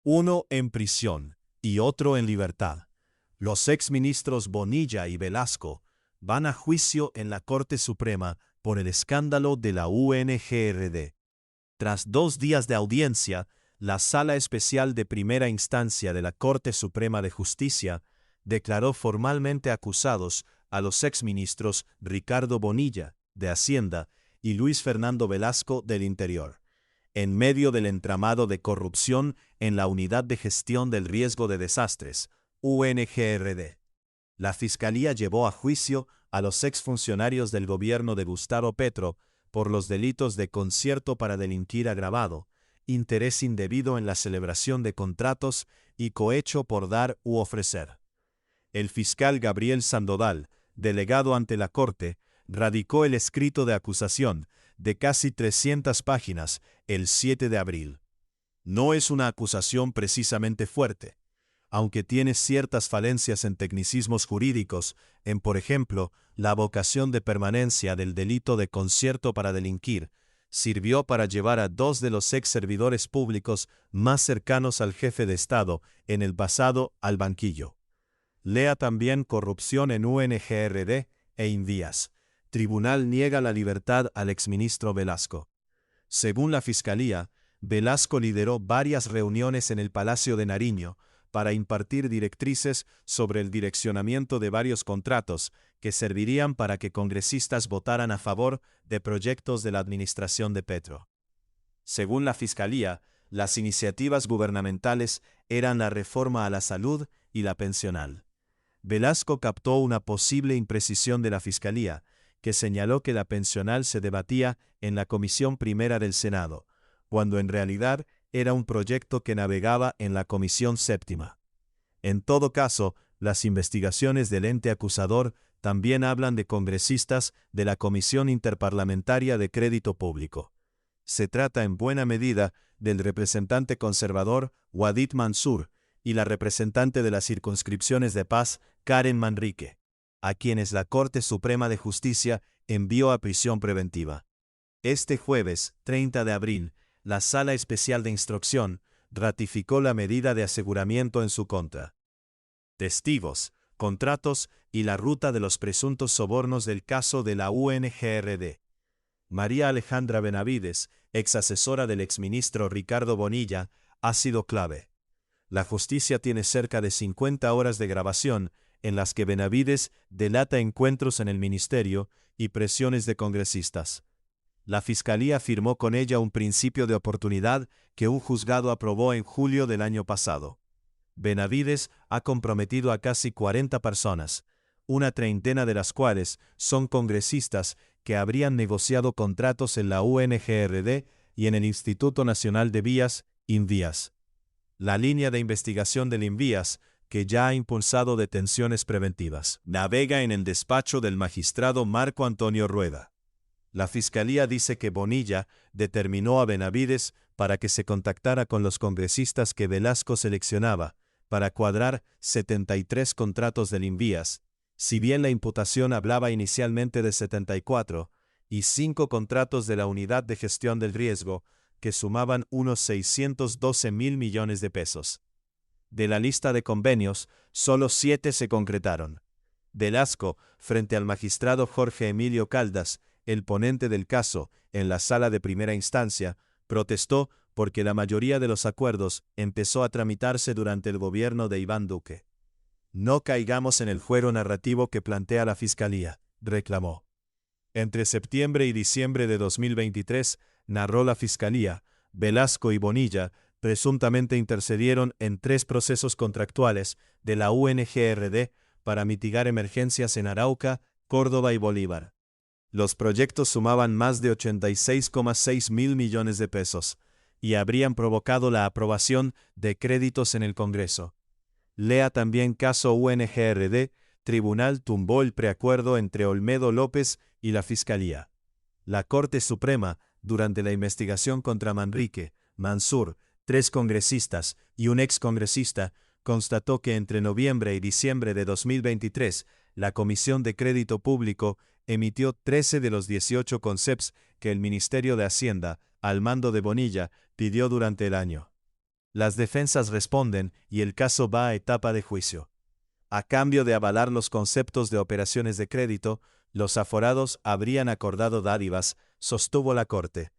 uno en prisión y otro en libertad. Los exministros Bonilla y Velasco van a juicio en la Corte Suprema por el escándalo de la UNGRD. Tras 2 días de audiencia, la Sala Especial de Primera Instancia de la Corte Suprema de Justicia declaró formalmente acusados a los exministros Ricardo Bonilla, de Hacienda, y Luis Fernando Velasco, del Interior, en medio del entramado de corrupción en la Unidad de Gestión del Riesgo de Desastres, UNGRD. La Fiscalía llevó a juicio a los exfuncionarios del gobierno de Gustavo Petro por los delitos de concierto para delinquir agravado, interés indebido en la celebración de contratos y cohecho por dar u ofrecer. El fiscal Gabriel Sandoval, delegado ante la Corte, radicó el escrito de acusación de casi 300 páginas el 7 de abril. No es una acusación precisamente fuerte, aunque tiene ciertas falencias en tecnicismos jurídicos, en, por ejemplo, la vocación de permanencia del delito de concierto para delinquir, sirvió para llevar a 2 de los ex servidores públicos más cercanos al jefe de Estado en el pasado al banquillo. Lea también corrupción en UNGRD e Invías. Tribunal niega la libertad al exministro Velasco. Según la Fiscalía, Velasco lideró varias reuniones en el Palacio de Nariño para impartir directrices sobre el direccionamiento de varios contratos que servirían para que congresistas votaran a favor de proyectos de la administración de Petro. Según la Fiscalía, las iniciativas gubernamentales eran la reforma a la salud y la pensional. Velasco captó una posible imprecisión de la Fiscalía, que señaló que la pensional se debatía en la Comisión Primera del Senado, cuando en realidad era un proyecto que navegaba en la Comisión Séptima. En todo caso, las investigaciones del ente acusador también hablan de congresistas de la Comisión Interparlamentaria de Crédito Público. Se trata en buena medida del representante conservador Wadid Mansur y la representante de las circunscripciones de Paz, Karen Manrique, a quienes la Corte Suprema de Justicia envió a prisión preventiva. Este jueves, 30 de abril, la Sala Especial de Instrucción ratificó la medida de aseguramiento en su contra. Testigos, contratos y la ruta de los presuntos sobornos del caso de la UNGRD. María Alejandra Benavides, ex asesora del exministro Ricardo Bonilla, ha sido clave. La justicia tiene cerca de 50 horas de grabación en las que Benavides delata encuentros en el ministerio y presiones de congresistas. La Fiscalía firmó con ella un principio de oportunidad que un juzgado aprobó en julio del año pasado. Benavides ha comprometido a casi 40 personas, una treintena de las cuales son congresistas que habrían negociado contratos en la UNGRD y en el Instituto Nacional de Vías, Invías. La línea de investigación del Invías, que ya ha impulsado detenciones preventivas, navega en el despacho del magistrado Marco Antonio Rueda. La Fiscalía dice que Bonilla determinó a Benavides para que se contactara con los congresistas que Velasco seleccionaba para cuadrar 73 contratos del Invías, si bien la imputación hablaba inicialmente de 74, y 5 contratos de la Unidad de Gestión del Riesgo, que sumaban unos 612.000 millones de pesos. De la lista de convenios, solo 7 se concretaron. Velasco, frente al magistrado Jorge Emilio Caldas, el ponente del caso en la Sala de Primera Instancia, protestó porque la mayoría de los acuerdos empezó a tramitarse durante el gobierno de Iván Duque. No caigamos en el juego narrativo que plantea la Fiscalía, reclamó. Entre septiembre y diciembre de 2023, narró la Fiscalía, Velasco y Bonilla presuntamente intercedieron en 3 procesos contractuales de la UNGRD para mitigar emergencias en Arauca, Córdoba y Bolívar. Los proyectos sumaban más de 86,6 mil millones de pesos y habrían provocado la aprobación de créditos en el Congreso. Lea también caso UNGRD, Tribunal tumbó el preacuerdo entre Olmedo López y la Fiscalía. La Corte Suprema, durante la investigación contra Manrique, Mansur, 3 congresistas y un excongresista, constató que entre noviembre y diciembre de 2023, la Comisión de Crédito Público emitió 13 de los 18 conceps que el Ministerio de Hacienda, al mando de Bonilla, pidió durante el año. Las defensas responden y el caso va a etapa de juicio. A cambio de avalar los conceptos de operaciones de crédito, los aforados habrían acordado dádivas, sostuvo la Corte.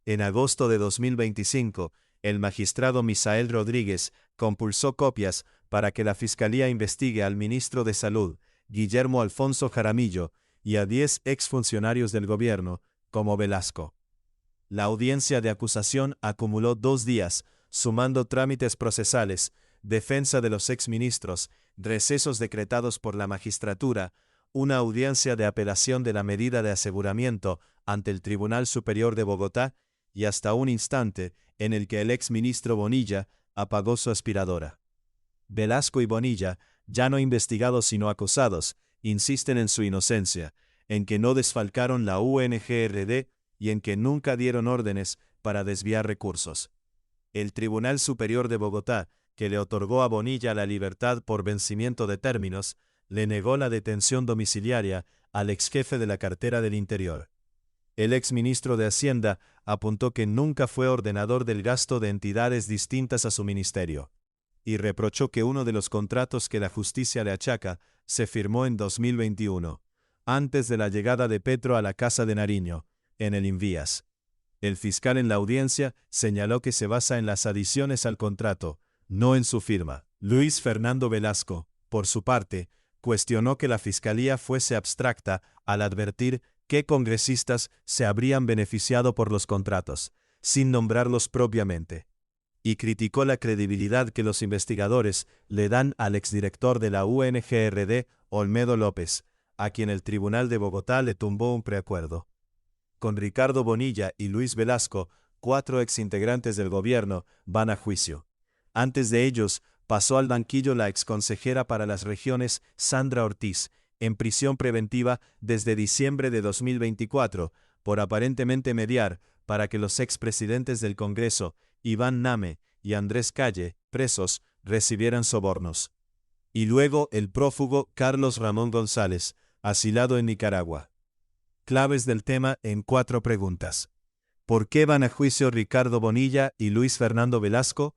En agosto de 2025, el magistrado Misael Rodríguez compulsó copias para que la Fiscalía investigue al ministro de Salud, Guillermo Alfonso Jaramillo, y a 10 exfuncionarios del gobierno, como Velasco. La audiencia de acusación acumuló 2 días, sumando trámites procesales, defensa de los exministros, recesos decretados por la magistratura, una audiencia de apelación de la medida de aseguramiento ante el Tribunal Superior de Bogotá y hasta un instante en el que el exministro Bonilla apagó su aspiradora. Velasco y Bonilla, ya no investigados sino acusados, insisten en su inocencia, en que no desfalcaron la UNGRD y en que nunca dieron órdenes para desviar recursos. El Tribunal Superior de Bogotá, que le otorgó a Bonilla la libertad por vencimiento de términos, le negó la detención domiciliaria al exjefe de la cartera del Interior. El exministro de Hacienda apuntó que nunca fue ordenador del gasto de entidades distintas a su ministerio, y reprochó que uno de los contratos que la justicia le achaca se firmó en 2021, antes de la llegada de Petro a la Casa de Nariño, en el Invías. El fiscal en la audiencia señaló que se basa en las adiciones al contrato, no en su firma. Luis Fernando Velasco, por su parte, cuestionó que la fiscalía fuese abstracta al advertir qué congresistas se habrían beneficiado por los contratos, sin nombrarlos propiamente, y criticó la credibilidad que los investigadores le dan al exdirector de la UNGRD, Olmedo López, a quien el Tribunal de Bogotá le tumbó un preacuerdo. Con Ricardo Bonilla y Luis Velasco, 4 exintegrantes del gobierno, van a juicio. Antes de ellos, pasó al banquillo la exconsejera para las regiones Sandra Ortiz, en prisión preventiva desde diciembre de 2024, por aparentemente mediar para que los expresidentes del Congreso, Iván Name y Andrés Calle, presos, recibieran sobornos. Y luego el prófugo Carlos Ramón González, asilado en Nicaragua. Claves del tema en 4 preguntas. ¿Por qué van a juicio Ricardo Bonilla y Luis Fernando Velasco?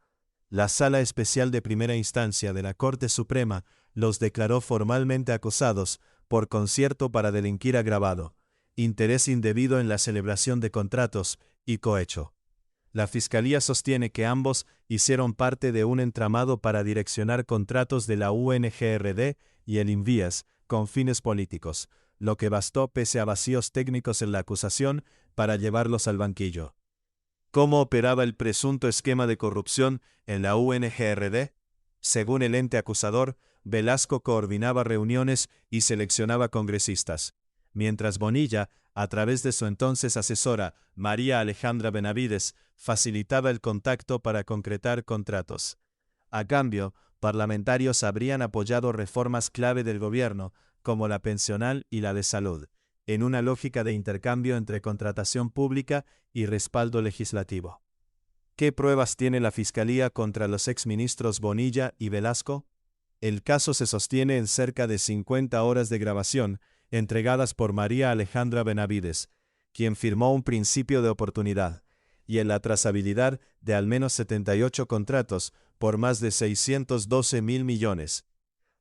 La Sala Especial de Primera Instancia de la Corte Suprema los declaró formalmente acusados por concierto para delinquir agravado, interés indebido en la celebración de contratos y cohecho. La Fiscalía sostiene que ambos hicieron parte de un entramado para direccionar contratos de la UNGRD y el Invías con fines políticos, lo que bastó pese a vacíos técnicos en la acusación para llevarlos al banquillo. ¿Cómo operaba el presunto esquema de corrupción en la UNGRD? Según el ente acusador, Velasco coordinaba reuniones y seleccionaba congresistas, mientras Bonilla, a través de su entonces asesora, María Alejandra Benavides, facilitaba el contacto para concretar contratos. A cambio, parlamentarios habrían apoyado reformas clave del gobierno, como la pensional y la de salud, en una lógica de intercambio entre contratación pública y respaldo legislativo. ¿Qué pruebas tiene la Fiscalía contra los exministros Bonilla y Velasco? El caso se sostiene en cerca de 50 horas de grabación entregadas por María Alejandra Benavides, quien firmó un principio de oportunidad, y en la trazabilidad de al menos 78 contratos por más de 612.000 millones.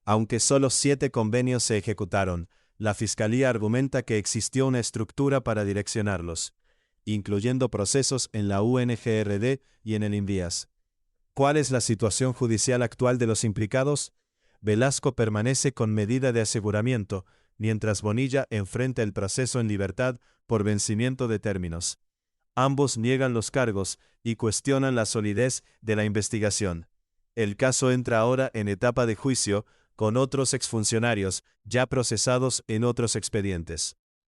Aunque solo 7 convenios se ejecutaron, la Fiscalía argumenta que existió una estructura para direccionarlos, incluyendo procesos en la UNGRD y en el Invías. ¿Cuál es la situación judicial actual de los implicados? Velasco permanece con medida de aseguramiento, mientras Bonilla enfrenta el proceso en libertad por vencimiento de términos. Ambos niegan los cargos y cuestionan la solidez de la investigación. El caso entra ahora en etapa de juicio, con otros exfuncionarios ya procesados en otros expedientes.